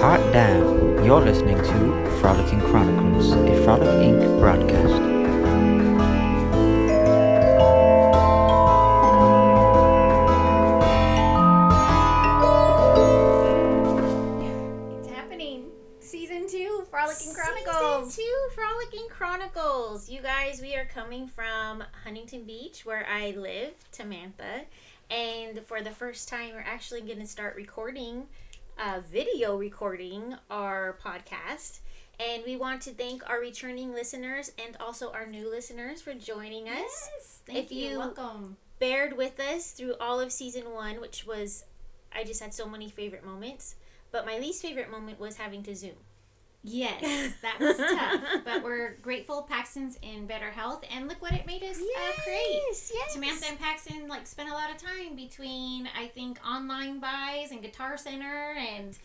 Hot damn, you're listening to Frolicking Chronicles, a Frolic Inc. broadcast. It's happening. Season 2, Frolicking Chronicles. Season 2, Frolicking Chronicles. You guys, we are coming from Huntington Beach, where I live, Tamantha. And for the first time, we're actually going to start video recording our podcast. And we want to thank our returning listeners and also our new listeners for joining us. Yes, thank you. Welcome. Bared with us through all of season 1, which was, I just had so many favorite moments. But my least favorite moment was having to Zoom. Yes, that was tough. But we're grateful Paxton's in better health. And look what it made us create. Yes. Samantha and Paxton spent a lot of time between, I think, online buys and Guitar Center and...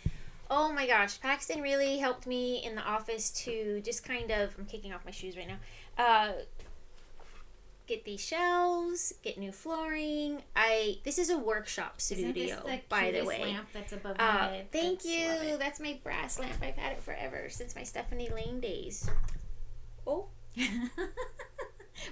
Oh my gosh, Paxton really helped me in the office to just kind of, I'm kicking off my shoes right now, get these shelves, get new flooring. This is a workshop studio, by the way. Lamp that's above my head. Thank you. That's my brass lamp. I've had it forever, since my Stephanie Lane days. Oh.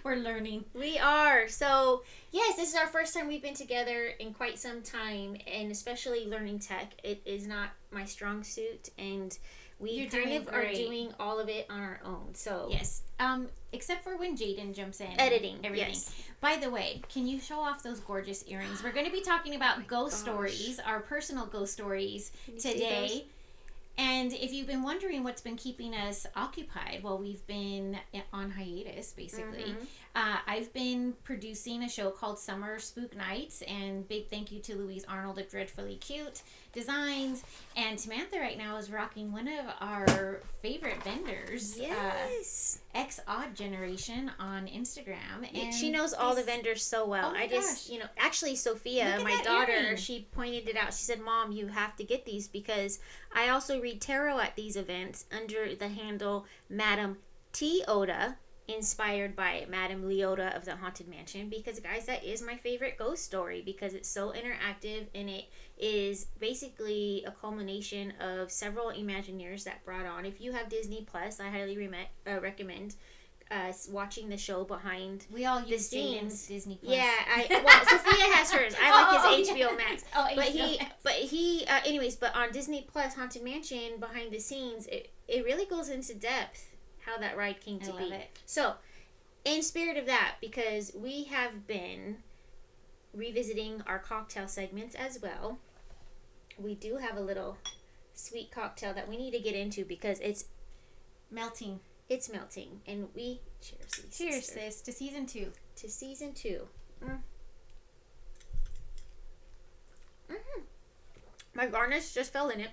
We're learning. We are. So, yes, this is our first time we've been together in quite some time, and especially learning tech. It is not my strong suit, and we are doing all of it on our own. So yes, except for when Jaden jumps in, editing everything. Yes. By the way, can you show off those gorgeous earrings? We're going to be talking about ghost stories, our personal ghost stories today. And if you've been wondering what's been keeping us occupied while we've been on hiatus, basically, I've been producing a show called Summer Spook Nights, and big thank you to Louise Arnold of Dreadfully Cute Designs. And Tamantha right now is rocking one of our favorite vendors, X Odd Generation on Instagram. And she knows all the vendors so well. Actually Sophia, my daughter, earring. She pointed it out. She said, "Mom, you have to get these because I also read tarot at these events under the handle Madam T. Oda, inspired by Madame Leota of the Haunted Mansion, because guys, that is my favorite ghost story because it's so interactive and it is basically a culmination of several Imagineers that brought on. If you have Disney Plus, I highly recommend watching the show behind we all the use scenes. Disney Plus. Yeah, Sophia has hers. I like his HBO Max. But on Disney Plus Haunted Mansion, behind the scenes, it really goes into depth how that ride came to be. Love it. So, in spirit of that, because we have been revisiting our cocktail segments as well, we do have a little sweet cocktail that we need to get into because it's melting. It's melting, and we cheers, sis, to season 2. To season 2. My Garnish just fell in it.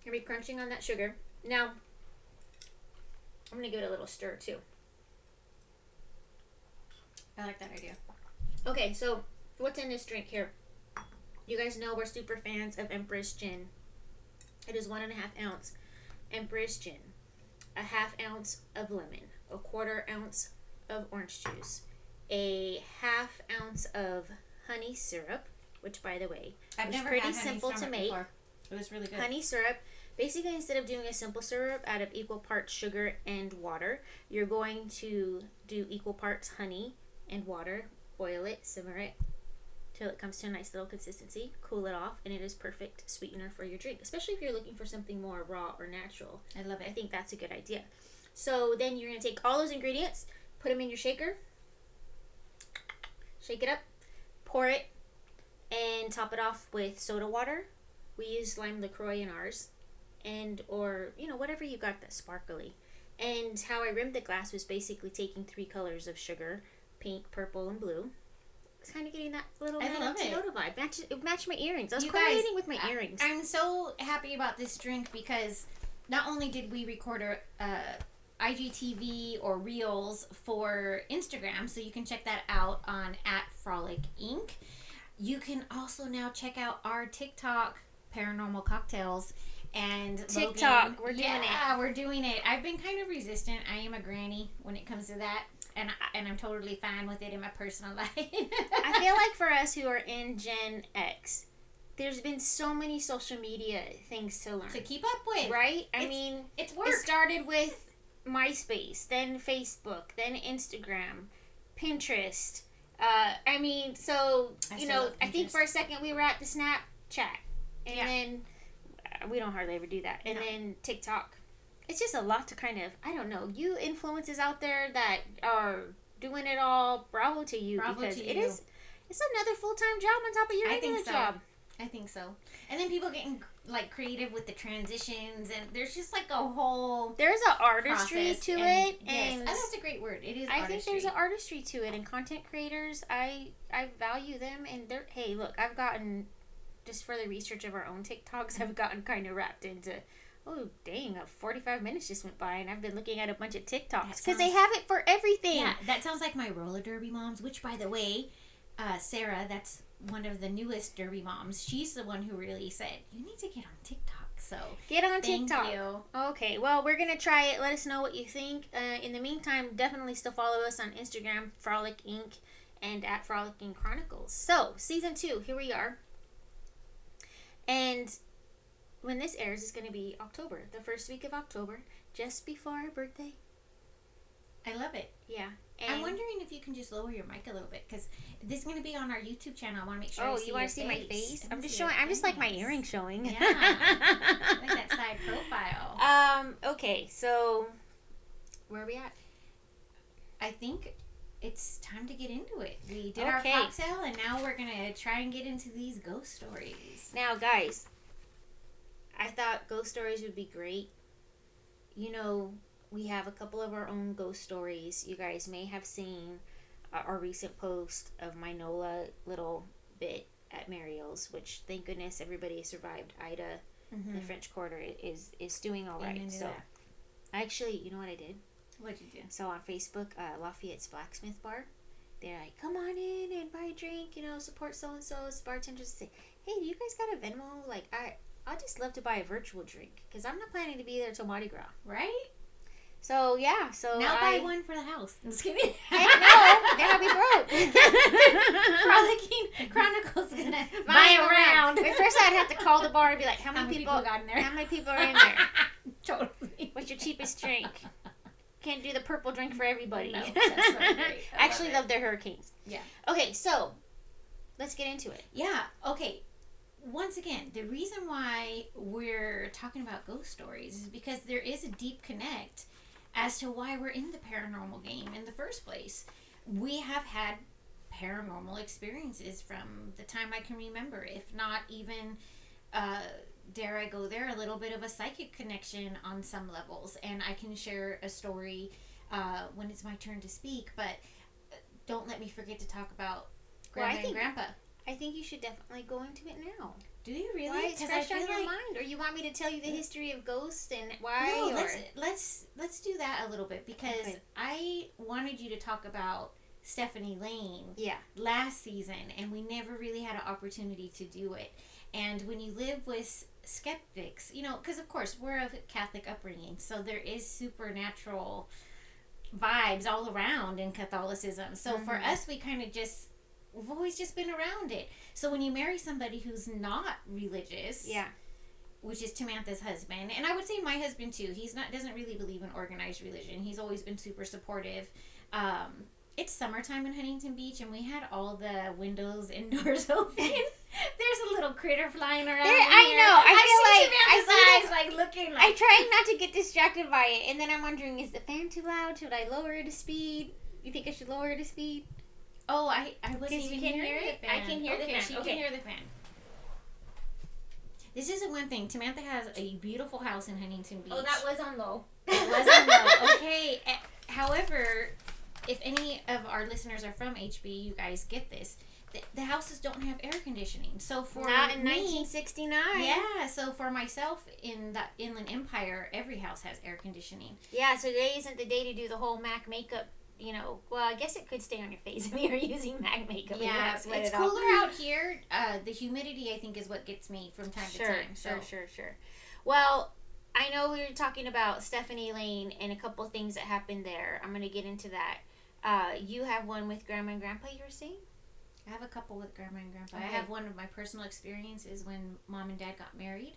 Gonna be crunching on that sugar. Now, I'm gonna give it a little stir too. I like that idea. Okay, so what's in this drink here? You guys know we're super fans of Empress Gin. It is 1.5 ounce Empress Gin, a 1/2 ounce of lemon, a 1/4 ounce of orange juice, a 1/2 ounce of honey syrup, which by the way, I've never pretty had honey simple to make. Before. It was really good. Honey syrup. Basically, instead of doing a simple syrup out of equal parts sugar and water, you're going to do equal parts honey and water, boil it, simmer it, till it comes to a nice little consistency, cool it off, and it is perfect sweetener for your drink, especially if you're looking for something more raw or natural. I love it. I think that's a good idea. So then you're going to take all those ingredients, put them in your shaker, shake it up, pour it, and top it off with soda water. We use lime LaCroix in ours, or whatever you got that's sparkly. And how I rimmed the glass was basically taking 3 colors of sugar, pink, purple, and blue. It's kind of getting that little Toyota vibe. It matched my earrings. I was coordinating with my earrings. I'm so happy about this drink because not only did we record a IGTV or Reels for Instagram, so you can check that out on @Frolic Inc. You can also now check out our TikTok, Paranormal Cocktails, and TikTok. Logan, we're doing it. Yeah, we're doing it. I've been kind of resistant. I am a granny when it comes to that. And I'm totally fine with it in my personal life. I feel like for us who are in Gen X, there's been so many social media things to learn. To keep up with. Right? I mean, it's work. It started with MySpace, then Facebook, then Instagram, Pinterest. I mean, so, I think for a second we were at the Snapchat. And then, we don't hardly ever do that. And then TikTok. It's just a lot to kind of, I don't know, you influencers out there that are doing it all, bravo to you. Because it's another full-time job on top of your regular job. I think so. And then people getting like creative with the transitions, and there's just like a whole there's an artistry to it. And that's a great word. It is. I think there's an artistry to it, and content creators, I value them. And they're look, I've gotten just for the research of our own TikToks, I've gotten kind of wrapped into. Oh dang! 45 minutes just went by, and I've been looking at a bunch of TikToks because they have it for everything. Yeah, that sounds like my roller derby moms. Which, by the way, Sarah, that's one of the newest derby moms. She's the one who really said you need to get on TikTok. So get on TikTok. Thank you. Okay, well, we're gonna try it. Let us know what you think. In the meantime, definitely still follow us on Instagram, Frolic Inc. and at Frolicking Chronicles. So season 2, here we are, and when this airs, it's gonna be October, the first week of October, just before our birthday. I love it. Yeah. And I'm wondering if you can just lower your mic a little bit, because this is going to be on our YouTube channel. I want to make sure I see you want to see my face? I'm just showing. I'm just like my earring showing. Yeah. Like that side profile. Okay, so where are we at? I think it's time to get into it. We did our cocktail, and now we're going to try and get into these ghost stories. Now, guys, I thought ghost stories would be great. We have a couple of our own ghost stories. You guys may have seen our recent post of my NOLA little bit at Mariel's, which thank goodness everybody survived. Ida, the French Quarter, is doing all right. So, I actually, you know what I did? What'd you do? So on Facebook, Lafayette's Blacksmith Bar, they're like, come on in and buy a drink, support so-and-so's bartenders. Say, hey, do you guys got a Venmo? Like, I'd just love to buy a virtual drink, because I'm not planning to be there till Mardi Gras. Right? So, yeah. So now buy one for the house. I'm just kidding. Heck no. Then I'll be broke. Frolicking Chronicles gonna buy a round. But first I'd have to call the bar and be like, how many people got in there? How many people are in there? Totally. What's your cheapest drink? Can't do the purple drink for everybody. No, that's so great. I actually love their hurricanes. Yeah. Okay, so let's get into it. Yeah. Okay. Once again, the reason why we're talking about ghost stories is because there is a deep connect as to why we're in the paranormal game in the first place. We have had paranormal experiences from the time I can remember, if not even, dare I go there, a little bit of a psychic connection on some levels. And I can share a story when it's my turn to speak, but don't let me forget to talk about Grandma and Grandpa. I think you should definitely go into it now. Do you really? Why? It's fresh on your mind, or you want me to tell you the history of ghosts and why? No, let's do that a little bit, because I wanted you to talk about Stephanie Lane last season, and we never really had an opportunity to do it. And when you live with skeptics, because of course we're of Catholic upbringing, so there is supernatural vibes all around in Catholicism. So for us, we kind of we've always just been around it. So when you marry somebody who's not religious, which is Tamantha's husband, and I would say my husband too, doesn't really believe in organized religion. He's always been super supportive. It's summertime in Huntington Beach, and we had all the windows and doors open. There's a little critter flying around. I know. I feel like looking. I'm trying not to get distracted by it, and then I'm wondering, is the fan too loud? Should I lower the speed? You think I should lower the speed? Oh, I wasn't even hearing it. I can hear the fan. She can hear the fan. This isn't one thing. Tamantha has a beautiful house in Huntington Beach. Oh, that was on low. It was on low. Okay. However, if any of our listeners are from HB, you guys get this. The houses don't have air conditioning. So for not in me, 1969. Yeah. So for myself in the Inland Empire, every house has air conditioning. Yeah. So today isn't the day to do the whole MAC makeup. Well, I guess it could stay on your face if you're using MAC makeup. Yeah, it's cooler out here. The humidity, I think, is what gets me from time to time. Sure. Well, I know we were talking about Stephanie Lane and a couple things that happened there. I'm going to get into that. You have one with Grandma and Grandpa, you were saying? I have a couple with grandma and grandpa. Okay. I have one of my personal experiences when mom and dad got married.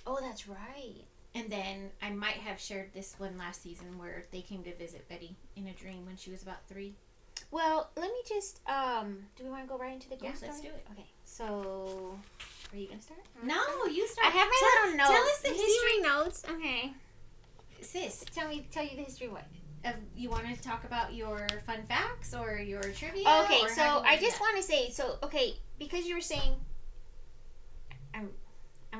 Oh, that's right. And then I might have shared this one last season where they came to visit Betty in a dream when she was about 3. Well, let me just, do we want to go right into the ghost story? Let's do it. Okay, so, are you going to start? No, you start. I have my little notes. Tell us the history. See my notes? Okay. Sis, Tell you the history of what? you want to talk about your fun facts or your trivia? Okay, or so I just want to say, because you were saying, I'm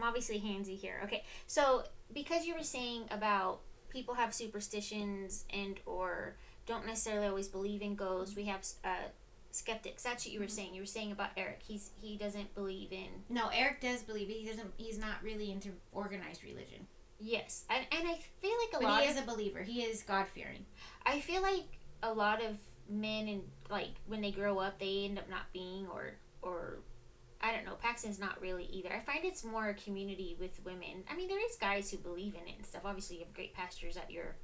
obviously handsy here. Okay, so because you were saying about people have superstitions and or don't necessarily always believe in ghosts, we have skeptics. That's what you were saying. You were saying about Eric. He doesn't believe in. No, Eric does believe it. He's not really into organized religion. Yes, and I feel like but he is a believer. He is God fearing. I feel like a lot of men and like when they grow up, they end up not being or I don't know. Paxton's not really either. I find it's more a community with women. I mean, there is guys who believe in it and stuff. Obviously, you have great pastors at your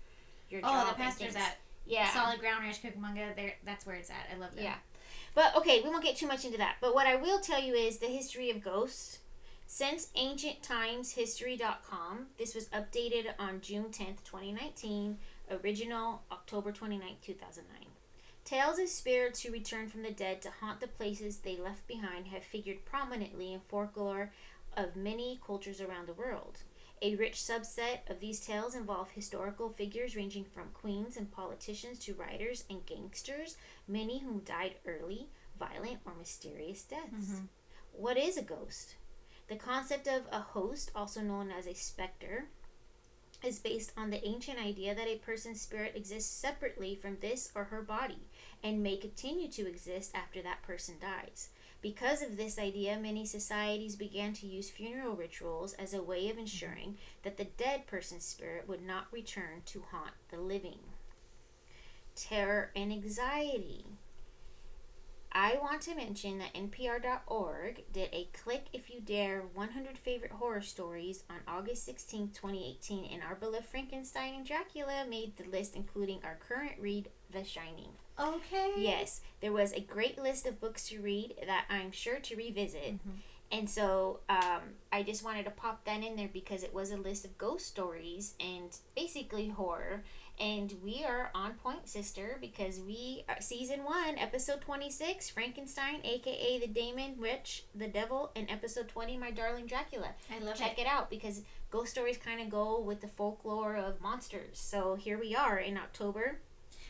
job. Oh, the pastors at yeah. Solid Ground Ranch Cucamonga. There, that's where it's at. I love that. Yeah, but okay, we won't get too much into that. But what I will tell you is the history of ghosts. Since ancienttimeshistory.com, this was updated on June 10th, 2019, original October 29th, 2009. Tales of spirits who return from the dead to haunt the places they left behind have figured prominently in folklore of many cultures around the world. A rich subset of these tales involve historical figures ranging from queens and politicians to writers and gangsters, many whom died early, violent, or mysterious deaths. Mm-hmm. What is a ghost? The concept of a host, also known as a specter, is based on the ancient idea that a person's spirit exists separately from this or her body and may continue to exist after that person dies. Because of this idea, many societies began to use funeral rituals as a way of ensuring that the dead person's spirit would not return to haunt the living. Terror and anxiety. I want to mention that NPR.org did a Click If You Dare 100 Favorite Horror Stories on August 16, 2018, and our beloved Frankenstein and Dracula made the list, including our current read, The Shining. Okay. Yes, there was a great list of books to read that I'm sure to revisit. Mm-hmm. And so I just wanted to pop that in there because it was a list of ghost stories and basically horror. And we are on point, sister, because we are season 1, episode 26, Frankenstein, aka the Daemon, Witch, the Devil, and episode 20, My Darling Dracula. I love Check it out because ghost stories kind of go with the folklore of monsters. So here we are in October.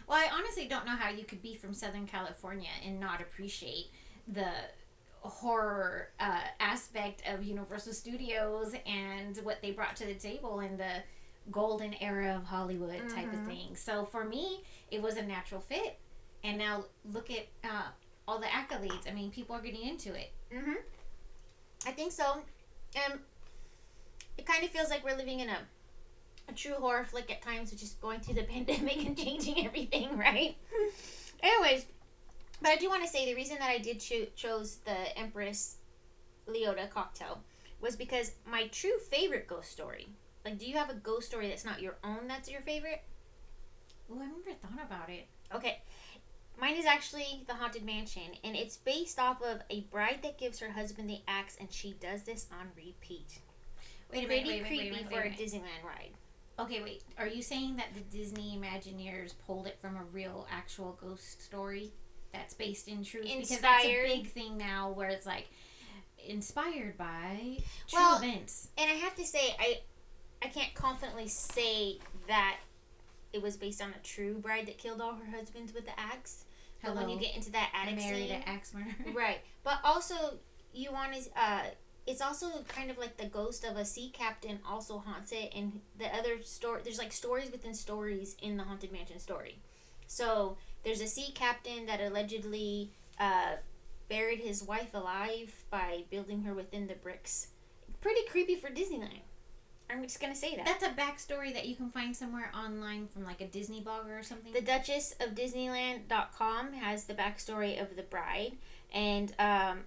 Well, I honestly don't know how you could be from Southern California and not appreciate the horror aspect of Universal Studios and what they brought to the table in the golden era of Hollywood type of thing. So for me, it was a natural fit. And now look at all the accolades. I mean, people are getting into it. Mm-hmm. I think so. It kind of feels like we're living in a true horror flick at times, which is going through the pandemic and changing everything, right? Anyways, but I do want to say the reason that I did chose the Empress Leota cocktail was because my true favorite ghost story. Like, do you have a ghost story that's not your own that's your favorite? Oh, I've never thought about it. Okay. Mine is actually The Haunted Mansion, and it's based off of a bride that gives her husband the axe, and she does this on repeat. Pretty creepy for a Disneyland ride. Okay, wait. Are you saying that the Disney Imagineers pulled it from a real, actual ghost story that's based in truth? Inspired. Because that's a big thing now where it's like inspired by true events. And I have to say, I can't confidently say that it was based on a true bride that killed all her husbands with the axe. But when you get into that attic scene, married an axe murder. Right. But also, you want to... it's also kind of like the ghost of a sea captain also haunts it, and the other story, there's like stories within stories in the Haunted Mansion story. So there's a sea captain that allegedly buried his wife alive by building her within the bricks. Pretty creepy for Disneyland. I'm just gonna say that. That's a backstory that you can find somewhere online from like a Disney blogger or something. The Duchess of Disneyland.com has the backstory of the bride. And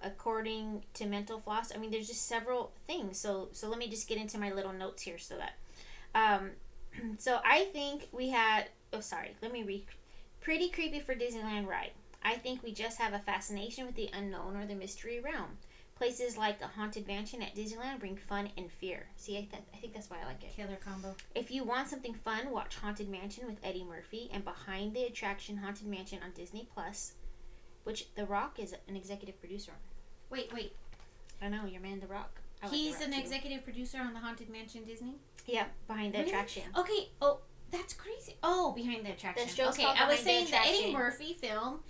according to Mental Floss, I mean, there's just several things. So let me just get into my little notes here so that... so I think we had... Oh, sorry. Let me read. Pretty creepy for Disneyland ride. I think we just have a fascination with the unknown or the mystery realm. Places like the Haunted Mansion at Disneyland bring fun and fear. See, I think that's why I like it. Killer combo. If you want something fun, watch Haunted Mansion with Eddie Murphy and Behind the Attraction Haunted Mansion on Disney Plus, which The Rock is an executive producer on. Wait. I know, your man The Rock. He's an executive producer on the Haunted Mansion Disney? Yeah, Behind the Attraction. Okay, oh, that's crazy. Oh, Behind the Attraction. Okay, I was saying the Eddie Murphy film,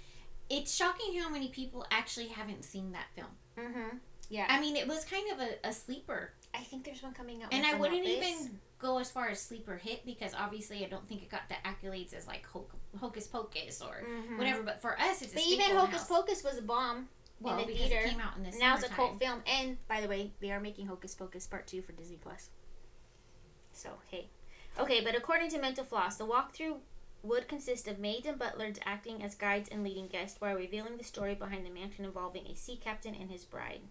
it's shocking how many people actually haven't seen that film. Mm-hmm. Yeah. I mean, it was kind of a sleeper. I think there's one coming out. And I wouldn't even go as far as sleeper hit because obviously I don't think it got the accolades as like Hocus Pocus or whatever. But for us, it's a staple. But even Hocus Pocus was a bomb in the theater. It came out in the now it's a cult film. And by the way, they are making Hocus Pocus Part 2 for Disney Plus. So hey, okay. But according to Mental Floss, the walkthrough would consist of maids and butlers acting as guides and leading guests while revealing the story behind the mansion involving a sea captain and his bride.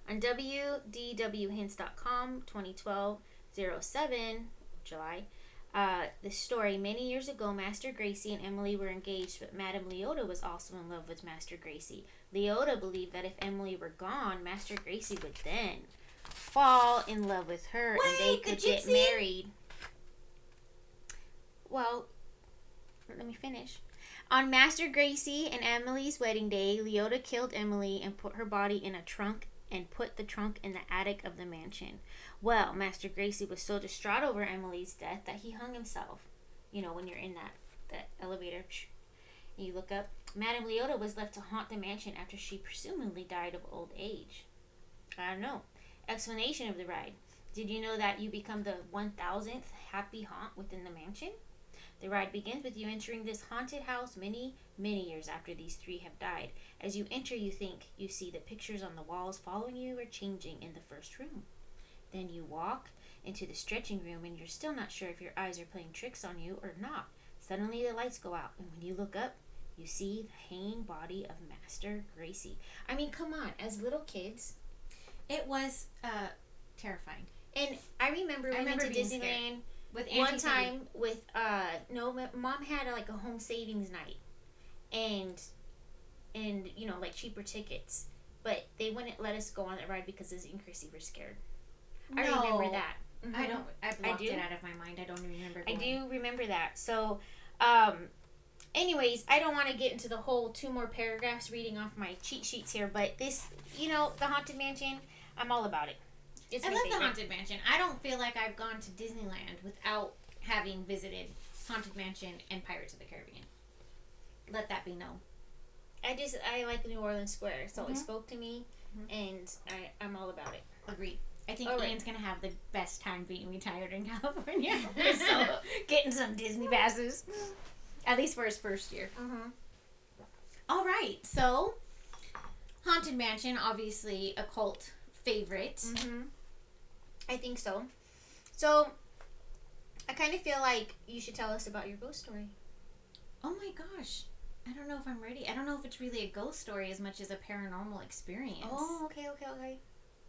On WDWHints.com, 2012-07, July, the story, many years ago, Master Gracie and Emily were engaged, but Madame Leota was also in love with Master Gracie. Leota believed that if Emily were gone, Master Gracie would then fall in love with her and they could get married. Well, let me finish. On Master Gracie and Emily's wedding day, Leota killed Emily and put her body in a trunk and put the trunk in the attic of the mansion. Well, Master Gracie was so distraught over Emily's death that he hung himself. You know, when you're in that elevator, and you look up. Madame Leota was left to haunt the mansion after she presumably died of old age. I don't know. Explanation of the ride. Did you know that you become the 1000th happy haunt within the mansion? The ride begins with you entering this haunted house many, many years after these three have died. As you enter, you think you see the pictures on the walls following you or changing in the first room. Then you walk into the stretching room and you're still not sure if your eyes are playing tricks on you or not. Suddenly the lights go out and when you look up, you see the hanging body of Master Gracie. I mean, come on, as little kids. It was terrifying. And I remember we went to Disneyland with one time with Mom had like a home savings night, and you know, like cheaper tickets, but they wouldn't let us go on that ride because Izzy and Chrissy were scared. I remember that. Mm-hmm. I blocked it out of my mind. I don't remember going. I do remember that. So anyways, I don't want to get into the whole 2 more paragraphs reading off my cheat sheets here, but this, you know, the Haunted Mansion, I'm all about it. I love the Haunted Mansion. I don't feel like I've gone to Disneyland without having visited Haunted Mansion and Pirates of the Caribbean. Let that be known. I like New Orleans Square. It's always spoke to me, and I'm all about it. Agreed. I think Ian's going to have the best time being retired in California. So, getting some Disney passes. At least for his first year. Mm-hmm. All right. So, Haunted Mansion, obviously a cult favorite. Mm-hmm. I think so. So, I kind of feel like you should tell us about your ghost story. Oh my gosh. I don't know if I'm ready. I don't know if it's really a ghost story as much as a paranormal experience. Oh, okay.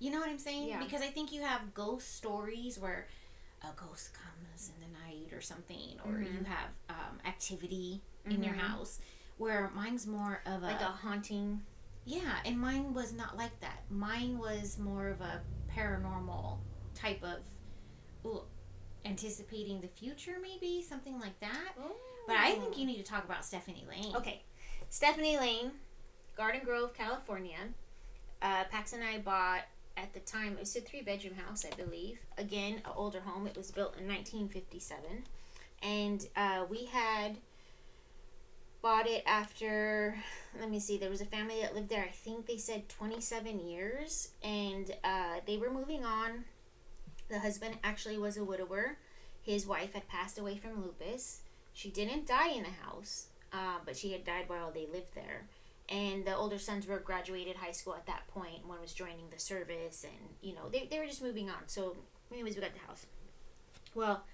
You know what I'm saying? Yeah. Because I think you have ghost stories where a ghost comes in the night or something, or you have activity in your house, where mine's more of like a haunting. Yeah, and mine was not like that. Mine was more of a paranormal type of anticipating the future, maybe something like that. Oh. But I think you need to talk about Stephanie Lane. Okay, Stephanie Lane, Garden Grove, California. Pax and I bought, at the time, it was a 3-bedroom house, I believe. Again, an older home. It was built in 1957. And we had bought it after, let me see, there was a family that lived there, I think they said 27 years. And they were moving on. The husband actually was a widower. His wife had passed away from lupus. She didn't die in the house, but she had died while they lived there. And the older sons were graduated high school at that point. One was joining the service, and, you know, they were just moving on. So, anyways, we got the house. Well,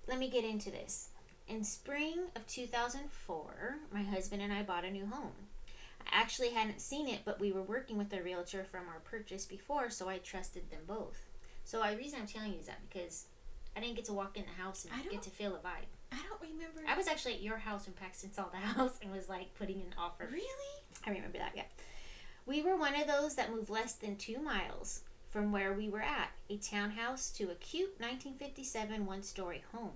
let me get into this. In spring of 2004, my husband and I bought a new home. I actually hadn't seen it, but we were working with a realtor from our purchase before, so I trusted them both. So, the reason I'm telling you is that because I didn't get to walk in the house and get to feel a vibe. I don't remember. I was actually at your house when Paxton saw the house and was like putting an offer. Really? I remember that, yeah. We were one of those that moved less than 2 miles from where we were at, a townhouse to a cute 1957 one-story home.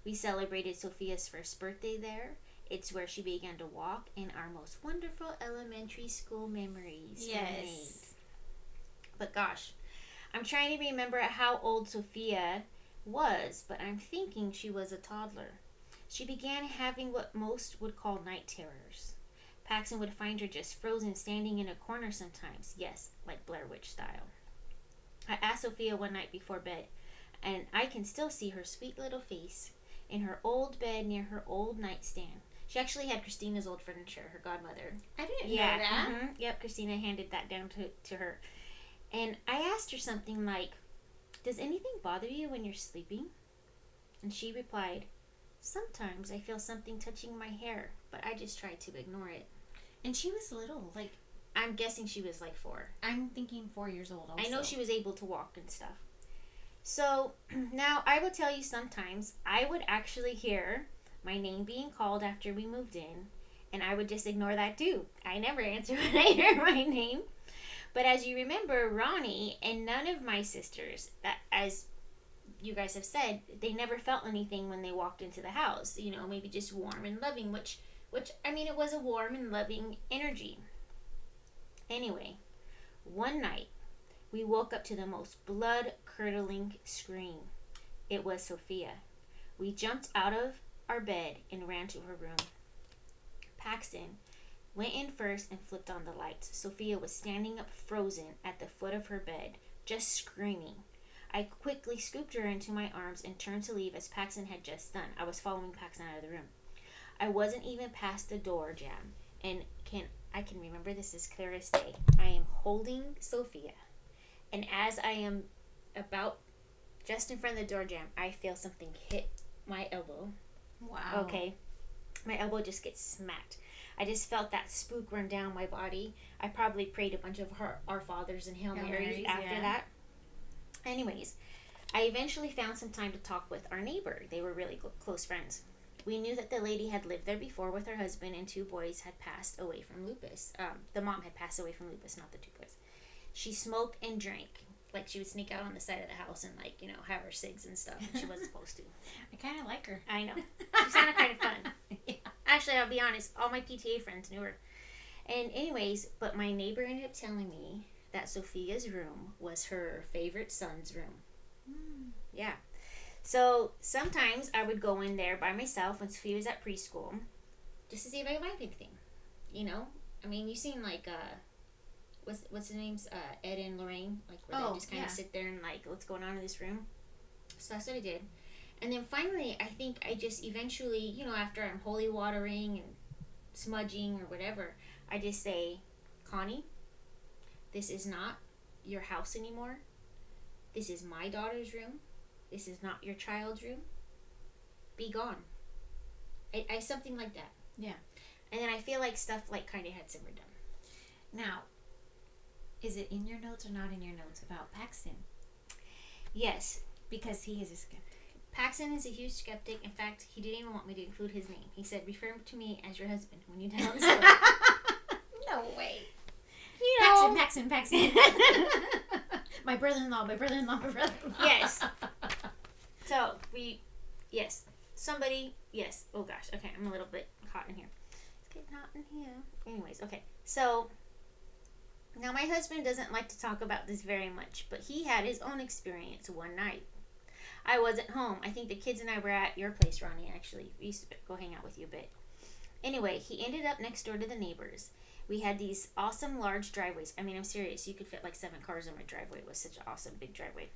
We celebrated Sophia's first birthday there. It's where she began to walk, and our most wonderful elementary school memories Yes. But gosh, I'm trying to remember how old Sophia was, but I'm thinking she was a toddler. She began having what most would call night terrors. Paxton would find her just frozen, standing in a corner sometimes. Yes, like Blair Witch style. I asked Sophia one night before bed, and I can still see her sweet little face in her old bed near her old nightstand. She actually had Christina's old furniture, her godmother. I didn't know that. Mm-hmm. Yep, Christina handed that down to her. And I asked her something like, "Does anything bother you when you're sleeping?" And she replied, "Sometimes I feel something touching my hair, but I just try to ignore it." And she was little. Like, I'm guessing she was like 4. I'm thinking 4 years old also. I know she was able to walk and stuff. So, now I will tell you, sometimes I would actually hear my name being called after we moved in, and I would just ignore that too. I never answer when I hear my name. But as you remember, Ronnie and none of my sisters, that, as you guys have said, they never felt anything when they walked into the house. You know, maybe just warm and loving, which I mean, it was a warm and loving energy. Anyway, one night, we woke up to the most blood-curdling scream. It was Sophia. We jumped out of our bed and ran to her room. Paxton went in first and flipped on the lights. Sophia was standing up frozen at the foot of her bed, just screaming. I quickly scooped her into my arms and turned to leave as Paxton had just done. I was following Paxton out of the room. I wasn't even past the door jamb, and I can remember this as clear as day. I am holding Sophia, and as I am about just in front of the door jamb, I feel something hit my elbow. Wow. Okay. My elbow just gets smacked. I just felt that spook run down my body. I probably prayed a bunch of our fathers and Hail Marys after that. Anyways, I eventually found some time to talk with our neighbor. They were really close friends. We knew that the lady had lived there before with her husband, and 2 boys had passed away from lupus. The mom had passed away from lupus, not the 2 boys. She smoked and drank. Like, she would sneak out on the side of the house and, like, you know, have her cigs and stuff. And she wasn't supposed to. I kind of like her. I know. She sounded kind of fun. Yeah. Actually, I'll be honest. All my PTA friends knew her. And anyways, but my neighbor ended up telling me that Sophia's room was her favorite son's room. Yeah. So sometimes I would go in there by myself when Sophia was at preschool, just to see if I could find anything. You know, I mean, you seen like what's their names, Ed and Lorraine, like where they just kind of sit there and like, what's going on in this room. So that's what I did, and then finally, I think I just eventually, you know, after I'm holy watering and smudging or whatever, I just say, "Connie, this is not your house anymore. This is my daughter's room. This is not your child's room. Be gone." I something like that. Yeah. And then I feel like stuff like kind of had simmered down. Now, is it in your notes or not in your notes about Paxton? Yes. Because he is a skeptic. Paxton is a huge skeptic. In fact, he didn't even want me to include his name. He said, "Refer to me as your husband when you tell the story." No way. You know. Paxton. My brother-in-law. Yes. So, yes. Oh gosh, okay, I'm a little bit hot in here. It's getting hot in here. Anyways, okay. So, now my husband doesn't like to talk about this very much, but he had his own experience one night. I wasn't home. I think the kids and I were at your place, Ronnie, actually. We used to go hang out with you a bit. Anyway, he ended up next door to the neighbors. We had these awesome large driveways. I mean, I'm serious. You could fit like 7 cars in my driveway. It was such an awesome big driveway.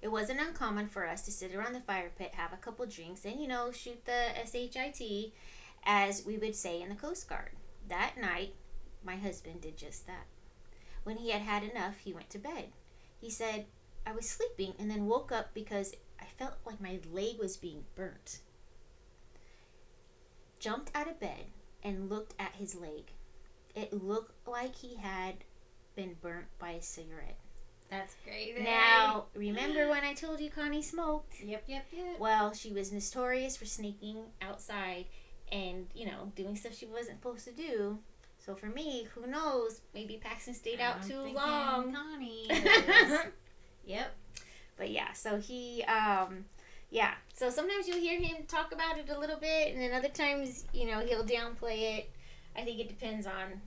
It wasn't uncommon for us to sit around the fire pit, have a couple drinks, and, you know, shoot the SHIT, as we would say in the Coast Guard. That night, my husband did just that. When he had had enough, he went to bed. He said, "I was sleeping and then woke up because I felt like my leg was being burnt." Jumped out of bed and looked at his leg. It looked like he had been burnt by a cigarette. That's great. Now, remember when I told you Connie smoked? Yep. Well, she was notorious for sneaking outside and, doing stuff she wasn't supposed to do. So for me, who knows? Maybe Paxton stayed out too long. Connie. Yep. But yeah, so he, So sometimes you'll hear him talk about it a little bit, and then other times, he'll downplay it. I think it depends on,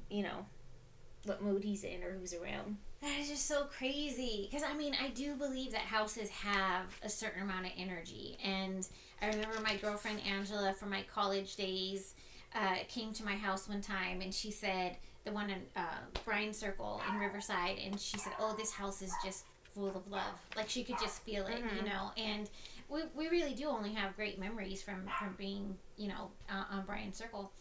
what mood he's in or who's around. That is just so crazy. Because, I do believe that houses have a certain amount of energy. And I remember my girlfriend Angela from my college days came to my house one time, and she said, the one in Bryan Circle in Riverside, and she said, oh, this house is just full of love. Like, she could just feel it, And we really do only have great memories from being, on Bryan Circle.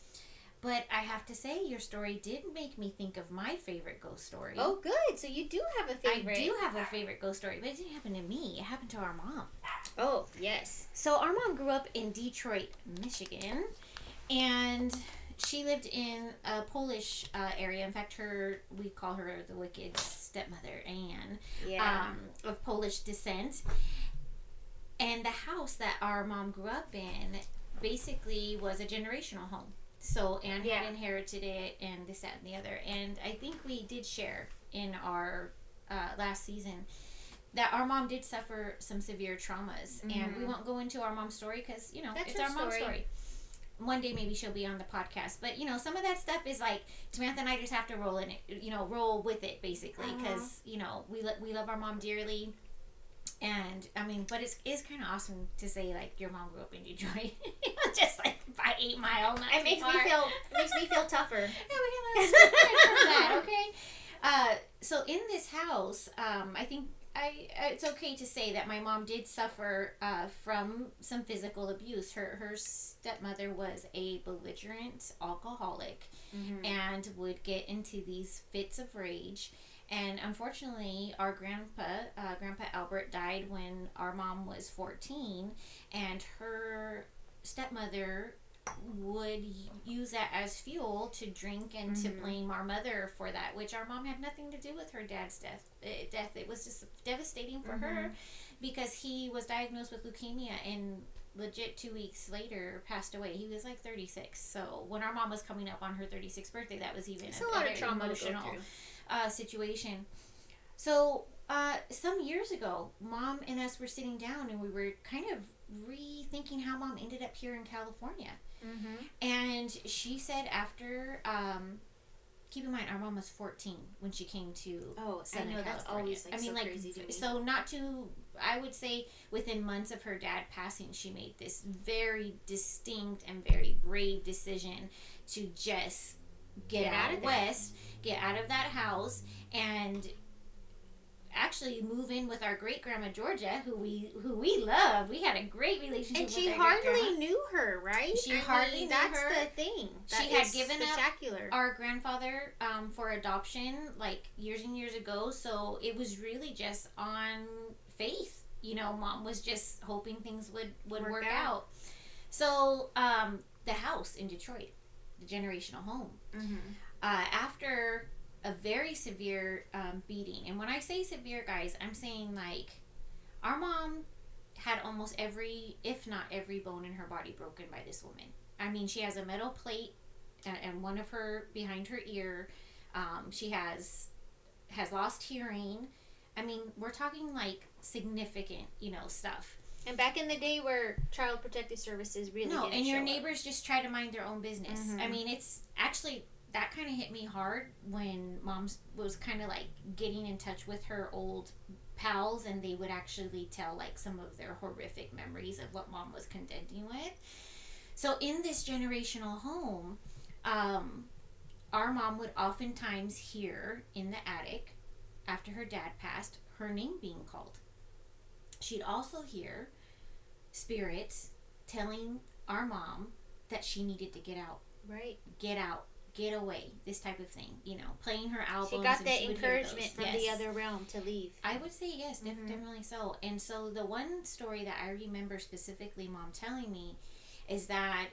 But I have to say, your story did make me think of my favorite ghost story. Oh, good. So you do have a favorite. I do have a favorite ghost story, but it didn't happen to me. It happened to our mom. Oh, yes. So our mom grew up in Detroit, Michigan, and she lived in a Polish area. In fact, we call her the wicked stepmother, Anne, of Polish descent. And the house that our mom grew up in basically was a generational home. So Anne had inherited it, and this, that, and the other. And I think we did share in our last season that our mom did suffer some severe traumas. Mm-hmm. And we won't go into our mom's story because, it's our mom's story. One day maybe she'll be on the podcast. But, some of that stuff is like, Samantha and I just have to roll in it, roll with it, basically. Because, we love our mom dearly. And but it's kind of awesome to say, like, your mom grew up in Detroit, just like by 8 Mile. It makes me feel tougher. Yeah, we can from that, okay? So in this house, I think it's okay to say that my mom did suffer from some physical abuse. Her stepmother was a belligerent alcoholic, and would get into these fits of rage. And unfortunately, our Grandpa Albert, died when our mom was 14, and her stepmother would use that as fuel to drink and to blame our mother for that, which our mom had nothing to do with her dad's death. It was just devastating for her, because he was diagnosed with leukemia and legit 2 weeks later passed away. He was like 36. So when our mom was coming up on her 36th birthday, that was even a lot of trauma emotional situation. So some years ago, Mom and us were sitting down, and we were kind of rethinking how Mom ended up here in California. And she said after, keep in mind, our mom was 14 when she came to Southern California. That's always crazy to me. So I would say within months of her dad passing, she made this very distinct and very brave decision to just get out of that house, and actually move in with our great grandma Georgia, who we love. We had a great relationship. And she hardly knew her, right? She hardly knew that's her. That's the thing. She had given up our grandfather for adoption like years and years ago. So it was really just on faith. Mom was just hoping things would work out. So the house in Detroit, the generational home, after a very severe beating. And when I say severe, guys, I'm saying like our mom had almost every, if not every bone in her body broken by this woman. She has a metal plate and one of her behind her ear. She has lost hearing. We're talking like significant, stuff. And back in the day where Child Protective Services really didn't and your show neighbors just try to mind their own business. It's actually, that kind of hit me hard when Mom was kind of like getting in touch with her old pals, and they would actually tell like some of their horrific memories of what Mom was contending with. So in this generational home, our mom would oftentimes hear in the attic, after her dad passed, her name being called. She'd also hear spirits telling our mom that she needed to get out. Right. Get out. Get away. This type of thing. Playing her albums. She got that encouragement from the other realm to leave. I would say yes, definitely so. And so the one story that I remember specifically Mom telling me is that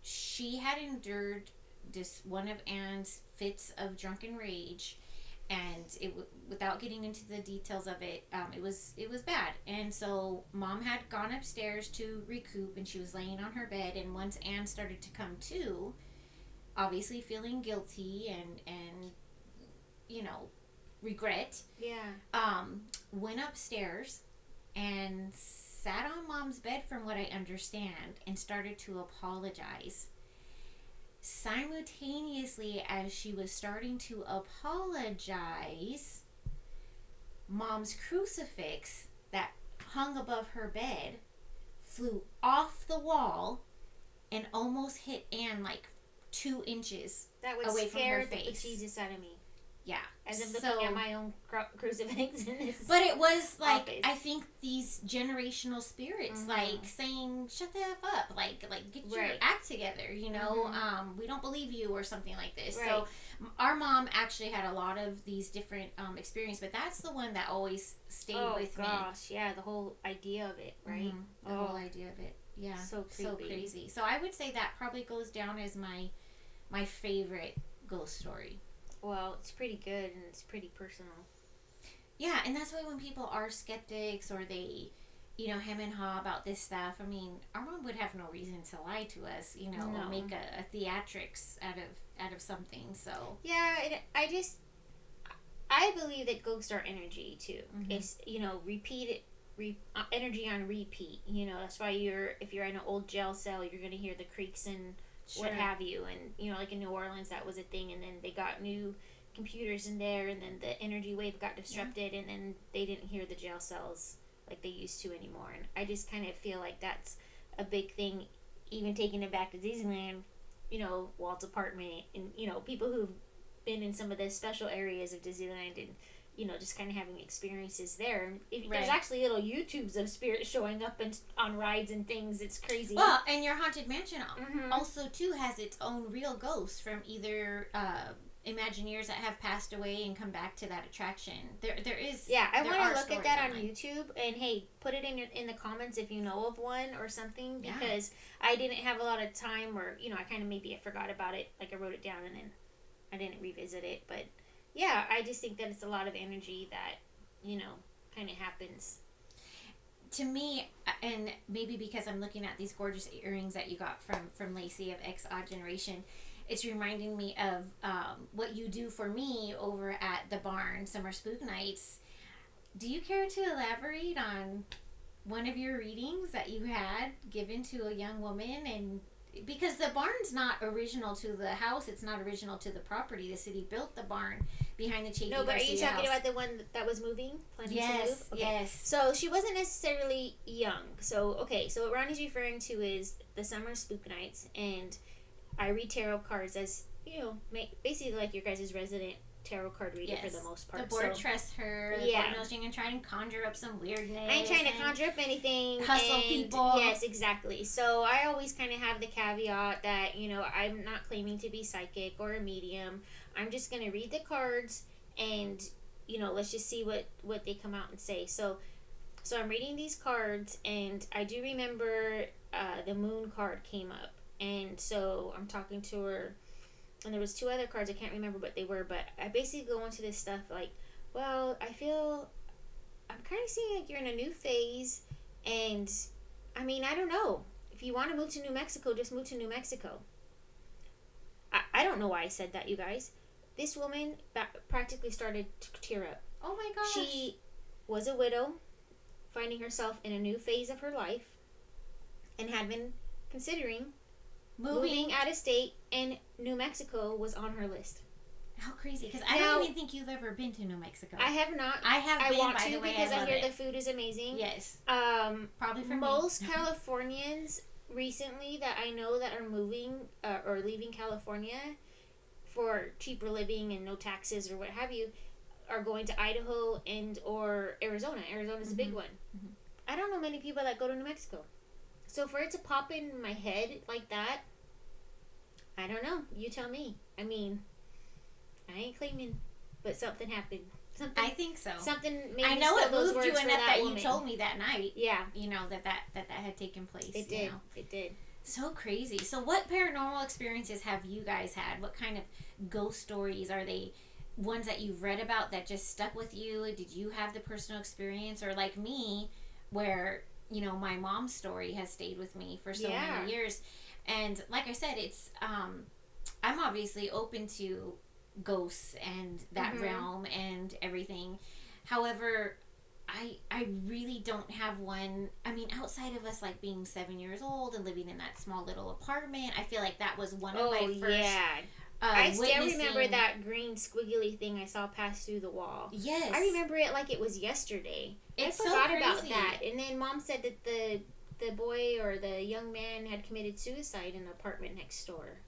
she had endured this one of Anne's fits of drunken rage, and without getting into the details of it, it was bad. And so Mom had gone upstairs to recoup, and she was laying on her bed. And once Anne started to come to, obviously feeling guilty and regret, went upstairs and sat on Mom's bed, from what I understand, and started to apologize. Simultaneously, as she was starting to apologize, Mom's crucifix that hung above her bed flew off the wall and almost hit Anne like 2 inches away from her face. That would scare the bejesus out of me. Yeah. As I'm looking at my own crucifix in this But it was like, office. I think these generational spirits, like, saying, shut the F up. Like get your act together, you know? We don't believe you, or something like this. Right. So our mom actually had a lot of these different experiences, but that's the one that always stayed with me. Oh, gosh. Yeah, the whole idea of it, right? The whole idea of it. Yeah. So creepy. So crazy. So I would say that probably goes down as my favorite ghost story. Well, it's pretty good, and it's pretty personal. Yeah, and that's why when people are skeptics, or they, hem and haw about this stuff, I mean, our mom would have no reason to lie to us, or make a theatrics out of something, so. Yeah, I believe that ghosts are energy, too. It's, energy on repeat, that's why if you're in an old jail cell, you're going to hear the creaks and what have you, and like in New Orleans that was a thing, and then they got new computers in there, and then the energy wave got disrupted, and then they didn't hear the jail cells like they used to anymore. And I just kind of feel like that's a big thing, even taking it back to Disneyland, Walt's apartment, and people who've been in some of the special areas of Disneyland, and just kind of having experiences there. There's actually little YouTubes of spirits showing up on rides and things. It's crazy. Well, and your Haunted Mansion also, too, has its own real ghosts from either Imagineers that have passed away and come back to that attraction. There is... Yeah, I want to look at that on YouTube, and hey, put it in the comments if you know of one or something, because I didn't have a lot of time, or, I kind of maybe I forgot about it, like I wrote it down and then I didn't revisit it, but... Yeah, I just think that it's a lot of energy that, kind of happens. To me, and maybe because I'm looking at these gorgeous earrings that you got from Lacey of X Odd Generation, it's reminding me of what you do for me over at the barn, Summer Spook Nights. Do you care to elaborate on one of your readings that you had given to a young woman? And because the barn's not original to the house, it's not original to the property. The city built the barn behind the Chafee. No, but are you talking about the one that was moving? Planning to move? Okay. Yes. So she wasn't necessarily young. So what Ronnie's referring to is the Summer Spook Nights, and I read tarot cards as, basically like your guys' resident tarot card reader for the most part. The board trusts her. The board knows she can try and conjure up some weirdness. I ain't trying to conjure up anything. Hustle people. Yes, exactly. So I always kind of have the caveat that, I'm not claiming to be psychic or a medium. I'm just going to read the cards and, let's just see what they come out and say. So I'm reading these cards, and I do remember the moon card came up. And so I'm talking to her, and there was 2 other cards. I can't remember what they were, but I basically go into this stuff like, well, I'm kind of seeing like you're in a new phase, and I mean, I don't know. If you want to move to New Mexico, just move to New Mexico. I don't know why I said that, you guys. This woman practically started to tear up. Oh my gosh. She was a widow, finding herself in a new phase of her life, and had been considering moving out of state, and New Mexico was on her list. How crazy. Because I don't even think you've ever been to New Mexico. I have not. I want to, because I hear the food is amazing. Yes. Probably for most Californians recently that I know that are moving or leaving California for cheaper living and no taxes or what have you are going to Idaho and or Arizona. Arizona's a big one. Mm-hmm. I don't know many people that go to New Mexico. So for it to pop in my head like that, I don't know. You tell me. I mean, I ain't claiming, but something happened. I think so. Something made I me know it those moved words you enough that woman. You told me that night. Yeah. That had taken place. It did. It did. So crazy. So what paranormal experiences have you guys had? What kind of ghost stories are they ones that you've read about that just stuck with you? Did you have the personal experience, or like me, where my mom's story has stayed with me for so many years? And like I said, it's I'm obviously open to ghosts and that realm and everything. However, I really don't have one. I mean, outside of us like being 7 years old and living in that small little apartment, I feel like that was one of my first. Yeah. I still remember that green squiggly thing I saw pass through the wall. Yes. I remember it like it was yesterday. I forgot about that. And then Mom said that the boy or the young man had committed suicide in the apartment next door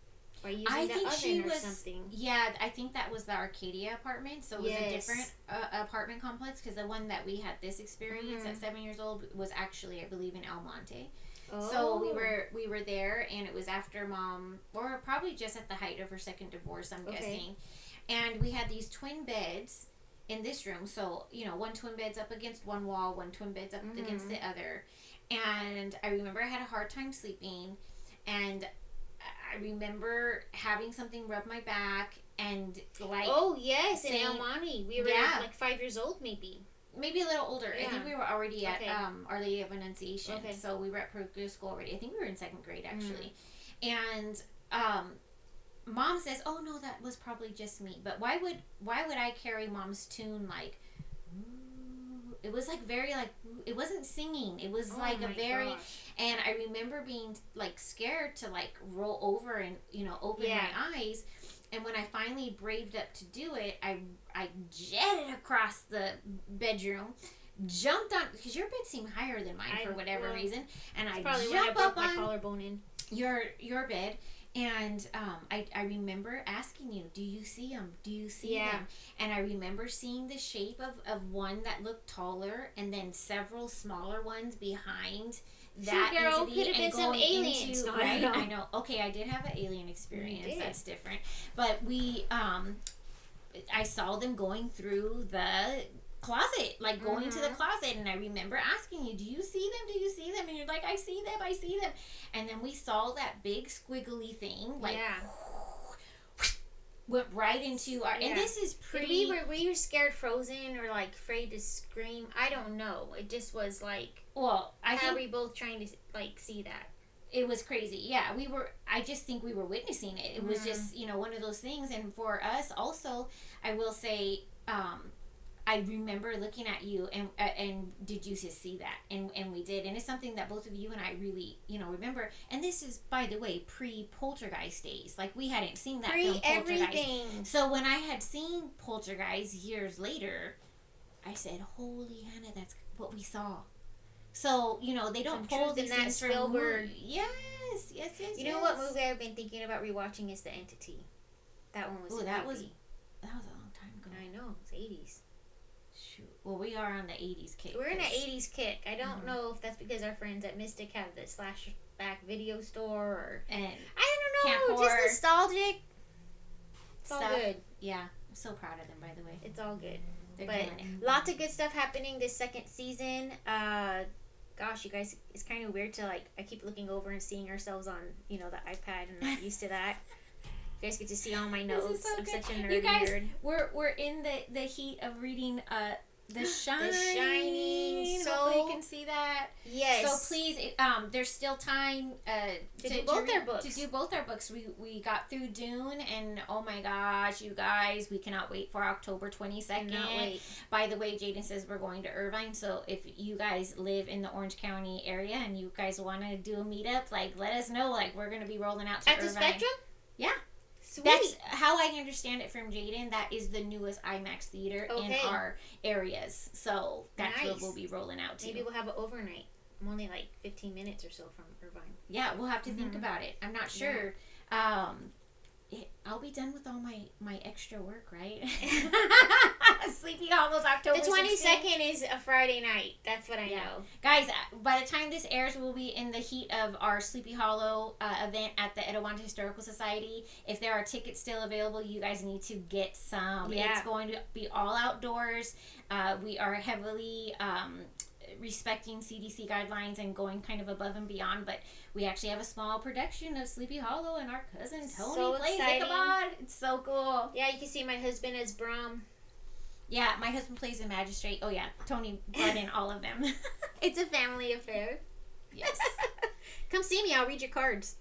by using the oven or something. Yeah, I think that was the Arcadia apartment. So it was a different apartment complex, because the one that we had this experience at 7 years old was actually, I believe, in El Monte. Oh. So we were there, and it was after Mom, or probably just at the height of her second divorce, I'm guessing. And we had these twin beds in this room. So, one twin bed's up against one wall, one twin bed's up against the other. And I remember I had a hard time sleeping, and I remember having something rub my back and like... Oh, yes, in El Monte. We were like 5 years old, maybe. Maybe a little older. Yeah. I think we were already at Our Lady of Annunciation. Okay. So we were at parochial school already. I think we were in second grade, actually. And Mom says, "Oh no, that was probably just me." But why would I carry Mom's tune like? It was like very like, it wasn't singing. It was like a very, and I remember being like scared to like roll over and open my eyes. And when I finally braved up to do it, I jetted across the bedroom, jumped on, because your bed seemed higher than mine for whatever reason, and I jumped up on my collarbone in your bed, and I remember asking you, "Do you see them? Do you see them?" And I remember seeing the shape of one that looked taller, and then several smaller ones behind that entity, and going into, right? I know. Okay, I did have an alien experience. That's different. But I saw them going through the closet, like going to the closet, and I remember asking you, "Do you see them? Do you see them?" And you're like, "I see them. I see them." And then we saw that big squiggly thing, like went right into our. And this is pretty. Were you scared, frozen, or like afraid to scream? I don't know. It just was like. Well, I think we both trying to like see that. It was crazy. Yeah, we were. I just think we were witnessing it. It was just one of those things. And for us, also, I will say, I remember looking at you and did you just see that? And we did. And it's something that both of you and I really remember. And this is, by the way, pre-Poltergeist days. Like, we hadn't seen that film Poltergeist. Everything. So when I had seen Poltergeist years later, I said, "Holy Hannah, that's what we saw." So, they don't pull these things from Spielberg. Yes. You know what movie I've been thinking about rewatching is The Entity. That one was that was a long time ago. I know. It's 80s. Shoot. Well, we are on the 80s kick. We're in an 80s kick. I don't know if that's because our friends at Mystic have the slashback video store or... And I don't know. Just nostalgic. It's all good. Yeah. I'm so proud of them, by the way. It's all good. But lots of good stuff happening this second season. Gosh, you guys, it's kind of weird to like. I keep looking over and seeing ourselves on, the iPad, and I'm not used to that. You guys get to see all my notes. I'm such a nerdy nerd. We're in the heat of reading The Shining. The Shining. So hopefully you can see that. Yes. So please, there's still time to do both our books. To do both our books. We got through Dune, and oh my gosh, you guys, we cannot wait for October 22nd. Cannot wait. By the way, Jaden says we're going to Irvine, so if you guys live in the Orange County area and you guys want to do a meetup, like let us know. Like we're going to be rolling out to Irvine. At the Spectrum? Yeah. Sweet. That's how I understand it from Jaden. That is the newest IMAX theater in our areas. So that's what we'll be rolling out to. Maybe we'll have it overnight. I'm only like 15 minutes or so from Irvine. Yeah, we'll have to think about it. I'm not sure. I'll be done with all my extra work, right? Sleepy Hollow's October 16th. The 22nd is a Friday night. That's what I know. Guys, by the time this airs, we'll be in the heat of our Sleepy Hollow event at the Etiwanda Historical Society. If there are tickets still available, you guys need to get some. Yeah. It's going to be all outdoors. We are heavily respecting CDC guidelines and going kind of above and beyond. But we actually have a small production of Sleepy Hollow, and our cousin Tony So plays exciting. Ichabod. It's so cool. Yeah, you can see my husband as Brom. Yeah, my husband plays the magistrate. Oh yeah, Tony brought in all of them. It's a family affair. Yes. Come see me. I'll read your cards.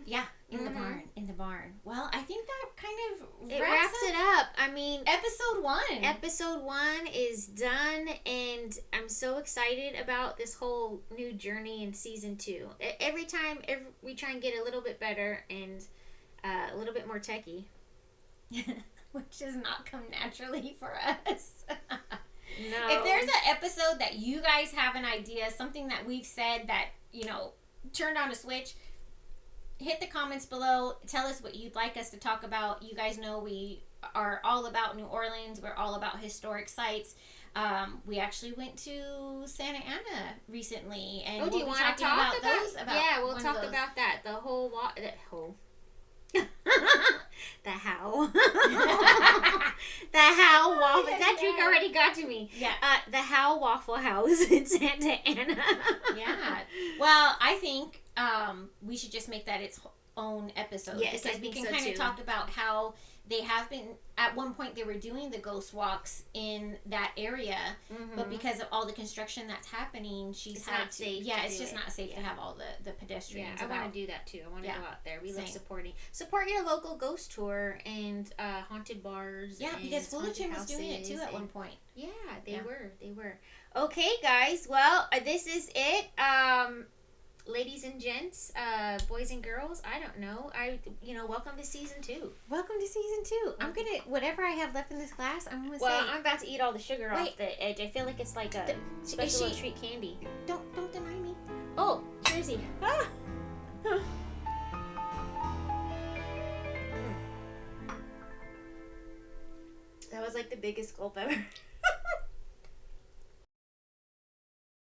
Yeah, in the barn. In the barn. Well, I think that kind of It wraps it up. I mean, episode 1. Episode 1 is done, and I'm so excited about this whole new journey in season 2. Every time we try and get a little bit better and a little bit more techie. Which does not come naturally for us. No. If there's an episode that you guys have an idea, something that we've said that, turned on a switch, hit the comments below. Tell us what you'd like us to talk about. You guys know we are all about New Orleans. We're all about historic sites. We actually went to Santa Ana recently, and do you want to talk about those? Yeah, we'll talk about that. The whole the how the how waffle. That drink already got to me. Yeah. The How Waffle House in Santa Ana. Yeah. Well, I think we should just make that its own episode. Yes, because I we think can so kind of too. talk about how they have been, at one point they were doing the ghost walks in that area, but because of all the construction that's happening, it's not safe. Yeah, to it's do just it. not safe to have all the pedestrians. Yeah, I want to do that too. I want to Yeah. go out there. We love Same. support your local ghost tour and haunted bars. Yeah, and because haunted Fullerton was doing it too houses at one and- point. Yeah, they Yeah. were. Okay, guys. Well, this is it. Ladies and gents, boys and girls, I don't know. Welcome to season 2. Welcome to season 2. I'm gonna, whatever I have left in this glass, I'm gonna Well, say, I'm about to eat all the sugar Wait. off the edge. I feel like it's like a special little treat candy. don't deny me. Oh, Jersey. Ah. That was like the biggest gulp ever.